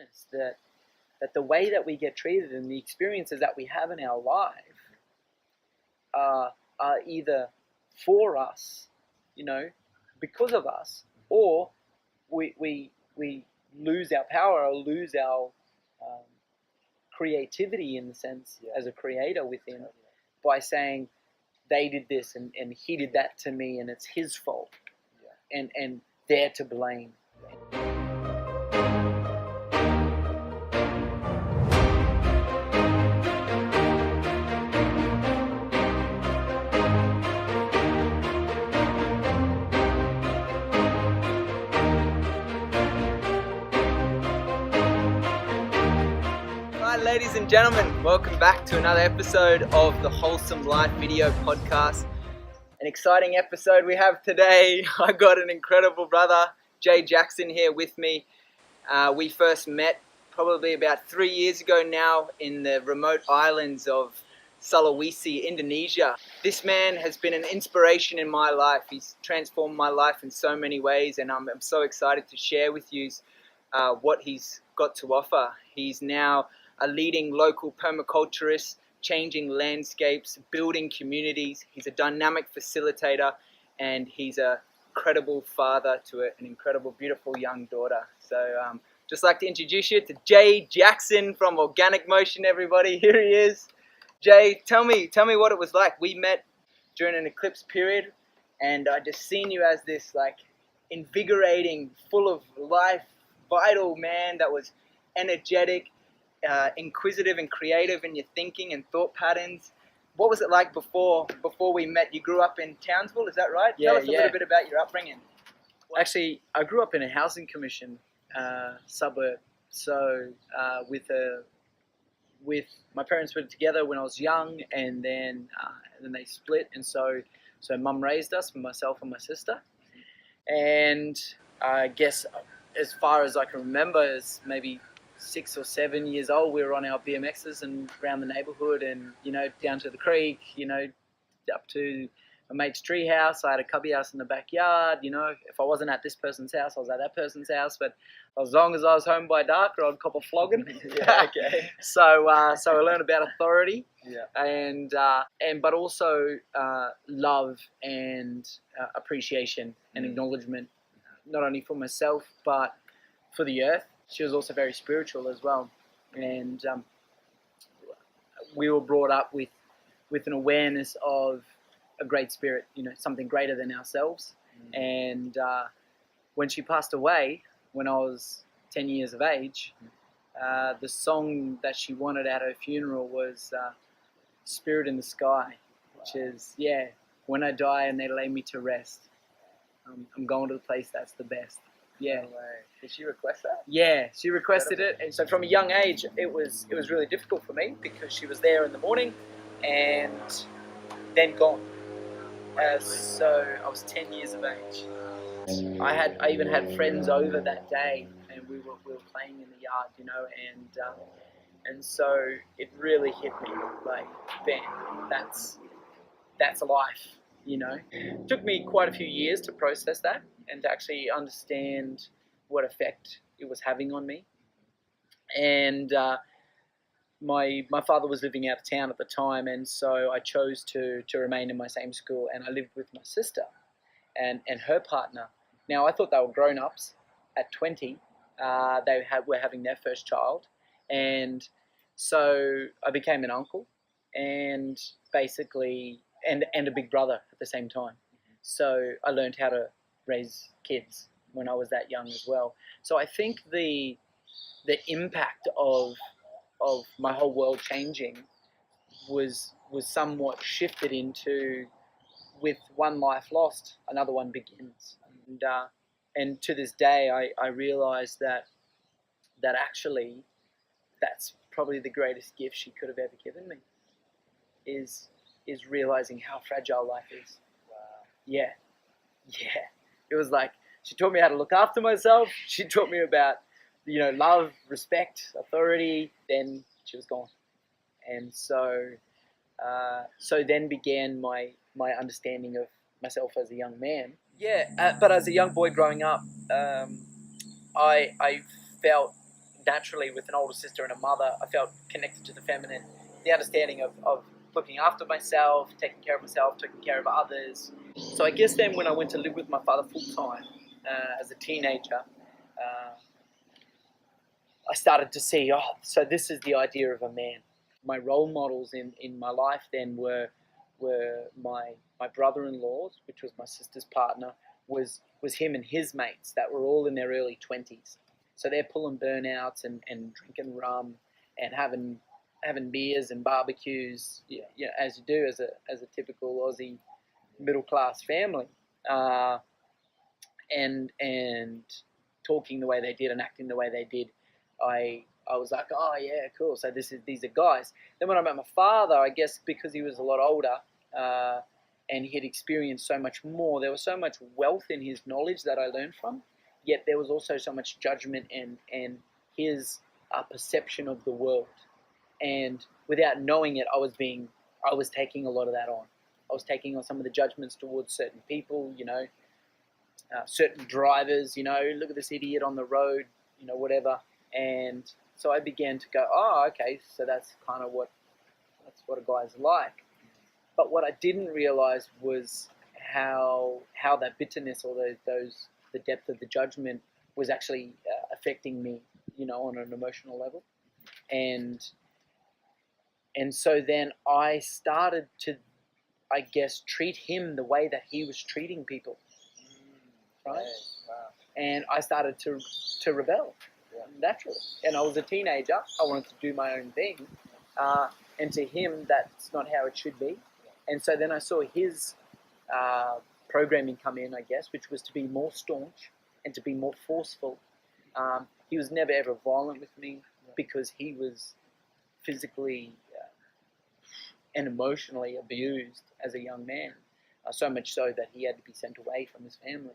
awareness that the way that we get treated and the experiences that we have in our life are either for us, because of us, or we lose our power or lose our creativity in the sense as a creator within by saying they did this and he did that to me and it's his fault and they're to blame. Ladies and gentlemen, welcome back to another episode of the Wholesome Life video podcast. An exciting episode we have today. I got an incredible brother, Jay Jackson, here with me. We first met probably about 3 years ago now in the remote islands of Sulawesi, Indonesia. This man has been an inspiration in my life. He's transformed my life in so many ways, and I'm so excited to share with you what he's got to offer. He's now a leading local permaculturist, changing landscapes, building communities. He's a dynamic facilitator, and he's a incredible father to an incredible, beautiful young daughter. So just like to introduce you to Jay Jackson from Organic Motion, everybody. Here he is. Jay, tell me what it was like. We met during an eclipse period, and I just seen you as this like invigorating, full of life, vital man that was energetic, inquisitive and creative in your thinking and thought patterns. What was it like before we met? You grew up in Townsville, is that right? Tell us a little bit about your upbringing. Actually, I grew up in a housing commission suburb. So with my parents were together when I was young, and then they split, and so Mum raised us, myself and my sister. And I guess as far as I can remember, is maybe 6 or 7 years old, we were on our BMXs and around the neighborhood and, down to the creek, up to a mate's tree house. I had a cubby house in the backyard. If I wasn't at this person's house, I was at that person's house. But as long as I was home by dark, or I'd cop a flogging. Yeah, okay. So I learned about authority. Yeah. But also love and appreciation and acknowledgement, not only for myself, but for the earth. She was also very spiritual as well, and we were brought up with an awareness of a great spirit, something greater than ourselves. And when she passed away, when I was 10 years of age, the song that she wanted at her funeral was "Spirit in the Sky," which is, when I die and they lay me to rest, I'm going to the place that's the best. Yeah. No way. Did she request that? Yeah, she requested it, and so from a young age, it was really difficult for me because she was there in the morning, and then gone. So I was 10 years of age. I even had friends over that day, and we were playing in the yard, and so it really hit me like, bam, that's life. It took me quite a few years to process that and to actually understand what effect it was having on me. And my father was living out of town at the time, and so I chose to remain in my same school, and I lived with my sister and her partner. Now, I thought they were grown-ups. At 20, were having their first child, and so I became an uncle, and basically and a big brother at the same time. So I learned how to raise kids when I was that young as well. So I think the impact of my whole world changing was somewhat shifted into, with one life lost, another one begins. And to this day, I realize that actually that's probably the greatest gift she could have ever given me, is realizing how fragile life is. Wow. Yeah. It was like, she taught me how to look after myself. She taught me about, love, respect, authority. Then she was gone. And so then began my understanding of myself as a young man. Yeah, but as a young boy growing up, I felt naturally with an older sister and a mother, I felt connected to the feminine, the understanding of looking after myself, taking care of myself, taking care of others. So I guess then when I went to live with my father full time as a teenager, I started to see, so this is the idea of a man. My role models in my life then were my brother-in-law, which was my sister's partner, was him and his mates that were all in their early 20s. So they're pulling burnouts and drinking rum and having beers and barbecues, as you do as a typical Aussie middle class family, and talking the way they did and acting the way they did. I was like, oh yeah, cool. So these are guys. Then when I met my father, I guess because he was a lot older and he had experienced so much more, there was so much wealth in his knowledge that I learned from. Yet there was also so much judgment and his perception of the world. And without knowing it, I was taking a lot of that on. I was taking on some of the judgments towards certain people, certain drivers, look at this idiot on the road, whatever. And so I began to go, oh, okay, so that's what a guy's like. But what I didn't realize was how that bitterness or the depth of the judgment was actually affecting me, on an emotional level. And so then I started to, I guess, treat him the way that he was treating people, right? Wow. And I started to rebel, naturally. And I was a teenager. I wanted to do my own thing. And to him, that's not how it should be. And so then I saw his programming come in, I guess, which was to be more staunch and to be more forceful. He was never, ever violent with me because he was physically and emotionally abused as a young man, so much so that he had to be sent away from his family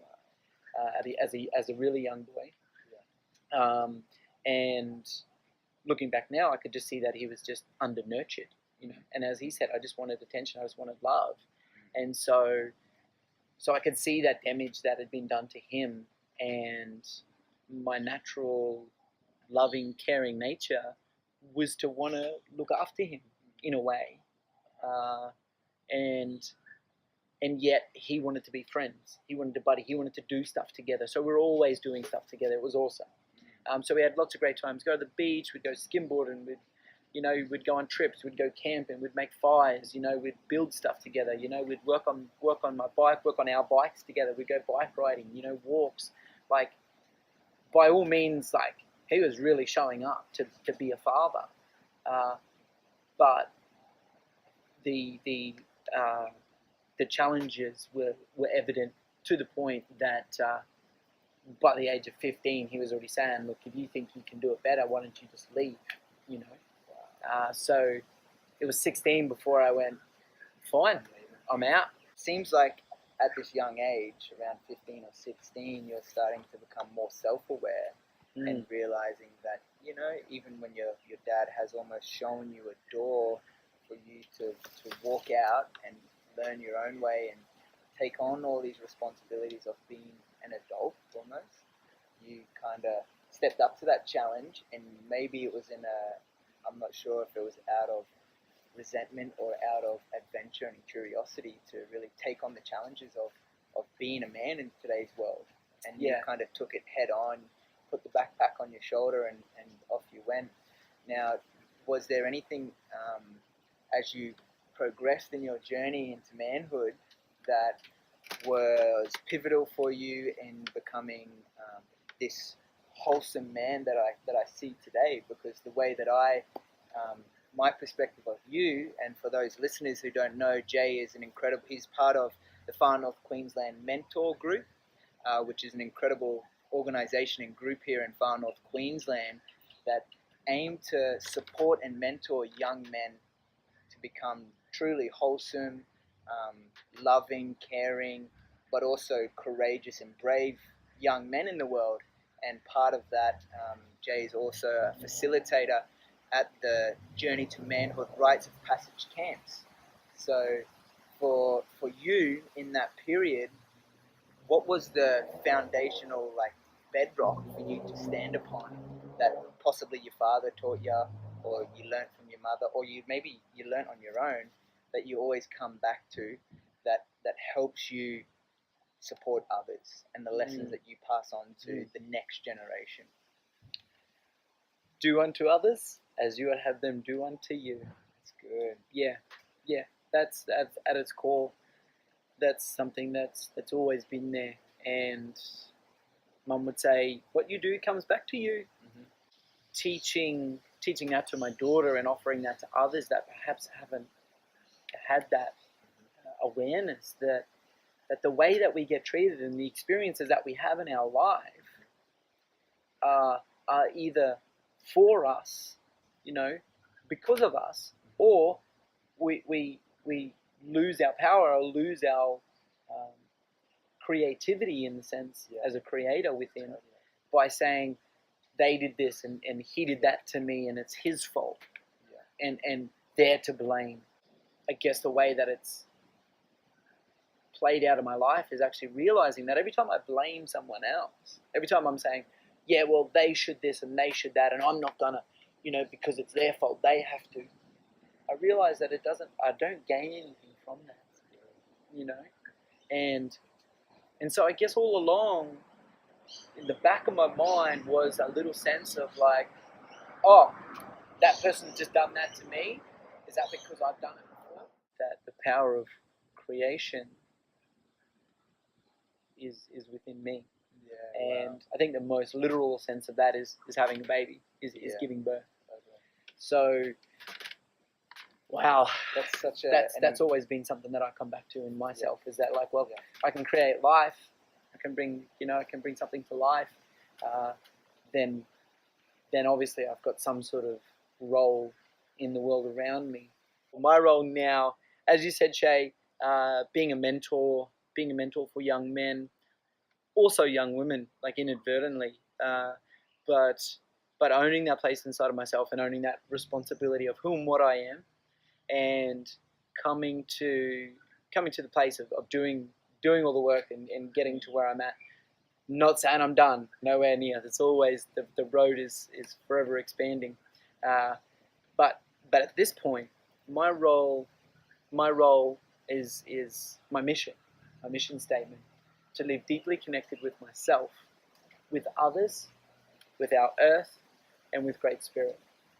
as a really young boy. And looking back now, I could just see that he was just under-nurtured, And as he said, I just wanted attention, I just wanted love. And so I could see that damage that had been done to him, and my natural loving, caring nature was to want to look after him in a way. And yet he wanted to be friends. He wanted to buddy. He wanted to do stuff together. So we were always doing stuff together. It was awesome. So we had lots of great times. Go to the beach. We'd go skimboarding. We'd go on trips. We'd go camping. We'd make fires. We'd build stuff together. We'd work on my bike. Work on our bikes together. We'd go bike riding. Walks. Like, by all means, like, he was really showing up to be a father. But the challenges were evident to the point that by the age of 15, he was already saying, look, if you think you can do it better, why don't you just leave, So it was 16 before I went, fine, I'm out. Seems like at this young age, around 15 or 16, you're starting to become more self-aware and realizing that, even when your dad has almost shown you a door for you to walk out and learn your own way and take on all these responsibilities of being an adult almost, you kind of stepped up to that challenge, and maybe it was I'm not sure if it was out of resentment or out of adventure and curiosity to really take on the challenges of being a man in today's world. And you kind of took it head on, put the backpack on your shoulder, and off you went. Now, was there anything as you progressed in your journey into manhood that was pivotal for you in becoming this wholesome man that I see today? Because the way that my perspective of you, and for those listeners who don't know, Jay is he's part of the Far North Queensland Mentor Group, which is an incredible organisation and group here in Far North Queensland that aim to support and mentor young men to become truly wholesome, loving, caring, but also courageous and brave young men in the world. And part of that, Jay is also a facilitator at the Journey to Manhood Rites of Passage camps. So for you in that period, what was the foundational bedrock for you to stand upon that possibly your father taught you, or you learned from your mother, or maybe you learned on your own, that you always come back to, that helps you support others, and the lessons that you pass on to the next generation? Do unto others as you would have them do unto you. That's good. Yeah. That's at its core. That's something that's always been there. And Mum would say, what you do comes back to you. Teaching that to my daughter and offering that to others that perhaps haven't had that awareness that the way that we get treated and the experiences that we have in our life are either for us, because of us, or we lose our power or lose our creativity in the sense as a creator within by saying they did this and he did that to me and it's his fault and they're to blame. I guess the way that it's played out in my life is actually realizing that every time I blame someone else, every time I'm saying, yeah, well, they should this and they should that, and I'm not gonna, because it's their fault, they have to. I realize that I don't gain anything from that, and so I guess all along, in the back of my mind was a little sense of like, oh, that person's just done that to me. Is that because I've done it before? That the power of creation is within me. And I think the most literal sense of that is having a baby, is giving birth. So, wow, that's always been something that I come back to in myself. Is that like, well, I can create life, I can bring something to life. Then obviously I've got some sort of role in the world around me. My role now, as you said, Shay, being a mentor for young men, also young women, like inadvertently, but owning that place inside of myself and owning that responsibility of who and what I am, and coming to the place of doing all the work and getting to where I'm at. Not saying I'm done, nowhere near. It's always the road is forever expanding. But at this point, my role is my mission statement, to live deeply connected with myself, with others, with our earth, and with Great Spirit.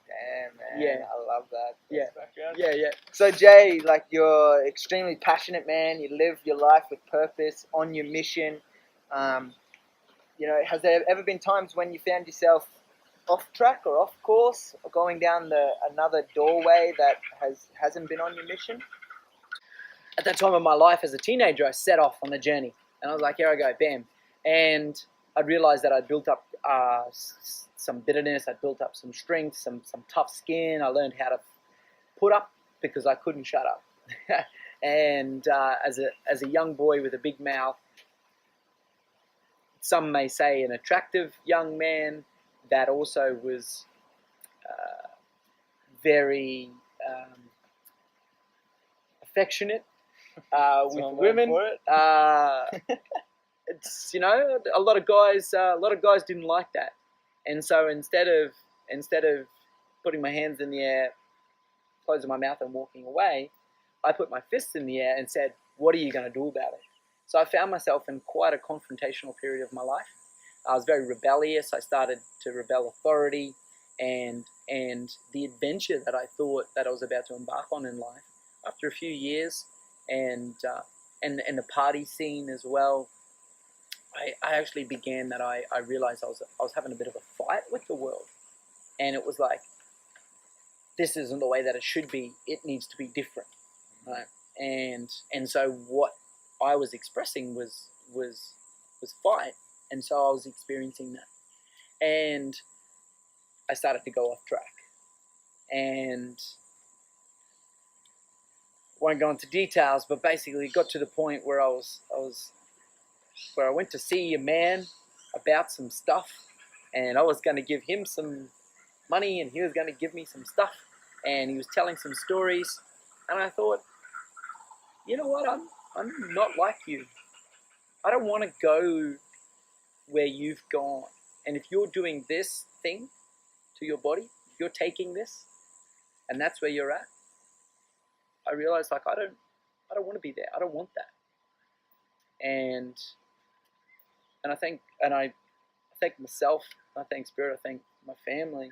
Damn, man. Yeah. I love that. Yeah. So, Jay, like, you're extremely passionate, man. You live your life with purpose, on your mission. Has there ever been times when you found yourself off track or off course, or going down another doorway that hasn't been on your mission? At that time of my life as a teenager, I set off on the journey. And I was like, here I go, bam. And I realized that I'd built up some bitterness, I'd built up some strength, some tough skin. I learned how to put up because I couldn't shut up. And as a young boy with a big mouth, some may say an attractive young man that also was very affectionate with women. It's a lot of guys didn't like that, and so instead of putting my hands in the air, closing my mouth and walking away, I put my fists in the air and said, "What are you going to do about it?" So I found myself in quite a confrontational period of my life. I was very rebellious. I started to rebel authority, and the adventure that I thought that I was about to embark on in life, after a few years, and the party scene as well, I actually began that I realized I was having a bit of a fight with the world, and it was like, this isn't the way that it should be. It needs to be different, right? And so what I was expressing was fight, and so I was experiencing that, and I started to go off track, and won't go into details, but basically it got to the point where I went to see a man about some stuff, and I was going to give him some money, and he was going to give me some stuff, and he was telling some stories, and I thought, you know what, I'm not like you. I don't want to go where you've gone, and if you're doing this thing, to your body, if you're taking this, and that's where you're at, I realized like I don't want to be there. I don't want that. And I thank myself. I thank Spirit. I thank my family.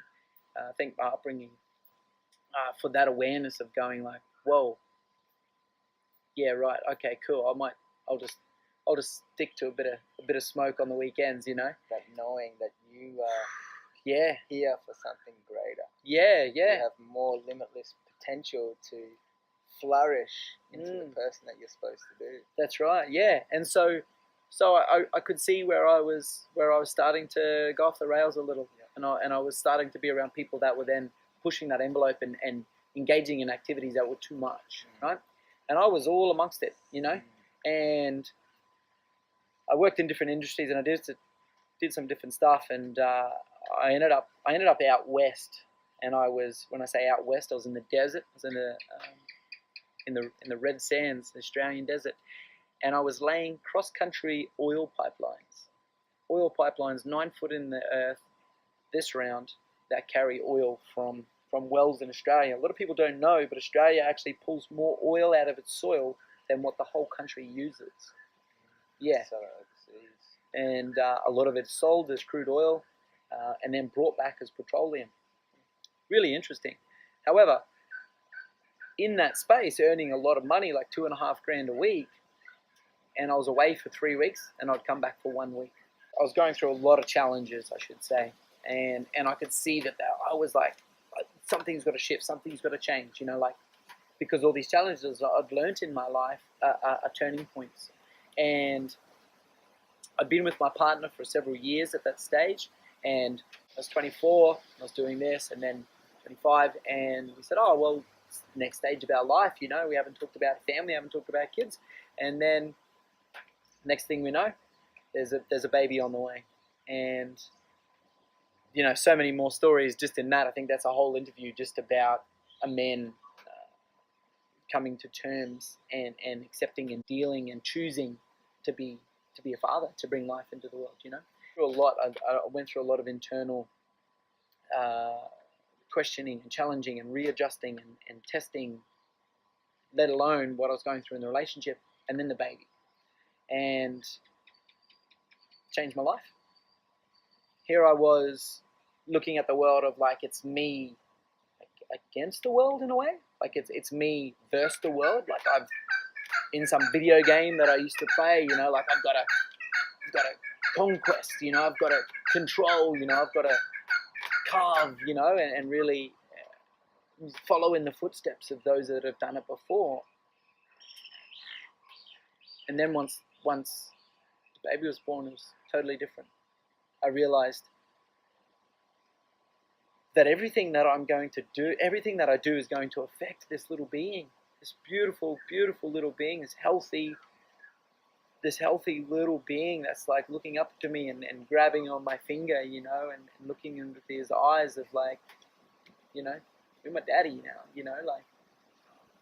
I thank my upbringing for that awareness of going like, whoa, yeah, right, okay, cool. I'll just stick to a bit of smoke on the weekends, you know. That knowing that you are Yeah, here for something greater. yeah. You have more limitless potential to flourish into the person that you're supposed to be. That's right. Yeah, and so I could see where I was starting to go off the rails a little, and I was starting to be around people that were then pushing that envelope and engaging in activities that were too much, right? And I was all amongst it, you know. And I worked in different industries, and I did some different stuff, and I ended up out west. And when I say out west, I was in the desert. I was in the red sands, the Australian desert, and I was laying cross-country oil pipelines 9 foot in the earth, this round, that carry oil from wells in Australia. A lot of people don't know, but Australia actually pulls more oil out of its soil than what the whole country uses. Yeah. So overseas. And a lot of it's sold as crude oil and then brought back as petroleum. Really interesting. However, in that space, earning a lot of money, like $2,500 a week, and I was away for 3 weeks, and I'd come back for 1 week. I was going through a lot of challenges, I should say, and I could see that I was like, something's got to shift, something's got to change, you know, like, because all these challenges I'd learnt in my life are turning points. And I'd been with my partner for several years at that stage, and I was 24, I was doing this, and then 25, and we said, oh, well, it's the next stage of our life, you know, we haven't talked about family, haven't talked about kids, and then next thing we know, there's a baby on the way. And you know, so many more stories just in that. I think that's a whole interview just about a man coming to terms and accepting and dealing and choosing to be a father, to bring life into the world, you know. I went through a lot of internal questioning and challenging and readjusting and testing, let alone what I was going through in the relationship, and then the baby. And changed my life. Here I was looking at the world of like, it's me against the world in a way. Like it's me versus the world. Like I've in some video game that I used to play, you know, like I've got to conquest, you know, I've got to control, you know, I've got to carve, you know, and really follow in the footsteps of those that have done it before. And then once the baby was born, it was totally different. I realized that everything that I'm going to do, everything that I do is going to affect this little being, this beautiful, beautiful little being, this healthy little being that's like looking up to me and grabbing on my finger, you know, and looking into his eyes of like, you know, you're my daddy now, you know, like,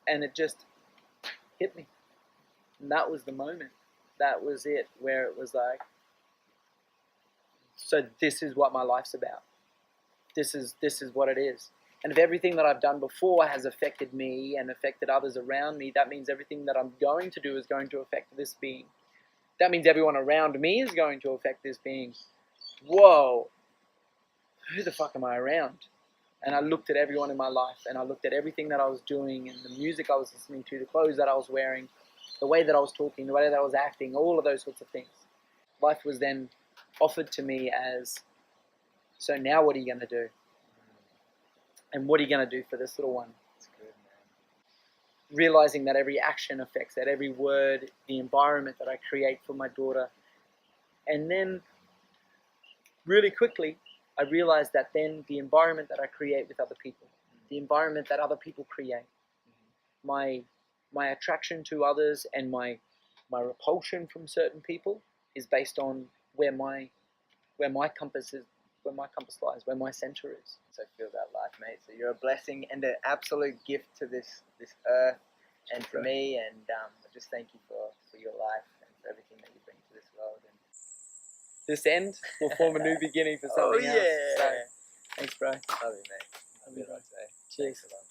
and it just hit me. And that was the moment. That was it, where it was like, so this is what my life's about. This is what it is. And if everything that I've done before has affected me and affected others around me, that means everything that I'm going to do is going to affect this being. That means everyone around me is going to affect this being. Whoa, who the fuck am I around? And I looked at everyone in my life, and I looked at everything that I was doing, and the music I was listening to, the clothes that I was wearing, the way that I was talking, the way that I was acting, all of those sorts of things. Life was then offered to me as, so now what are you going to do? And what are you going to do for this little one? That's good, man. Realizing that every action affects that, every word, the environment that I create for my daughter. And then really quickly, I realized that then the environment that I create with other people, the environment that other people create, my attraction to others and my repulsion from certain people is based on where my compass lies, where my center is. So feel that life, mate. So you're a blessing and an absolute gift to this earth and to me. And I just thank you for your life and for everything that you bring to this world. And this end will form a new beginning for something else. Yeah. So Thanks, bro. Love you, mate. Love you, Roxy. Cheers. Thanks a lot.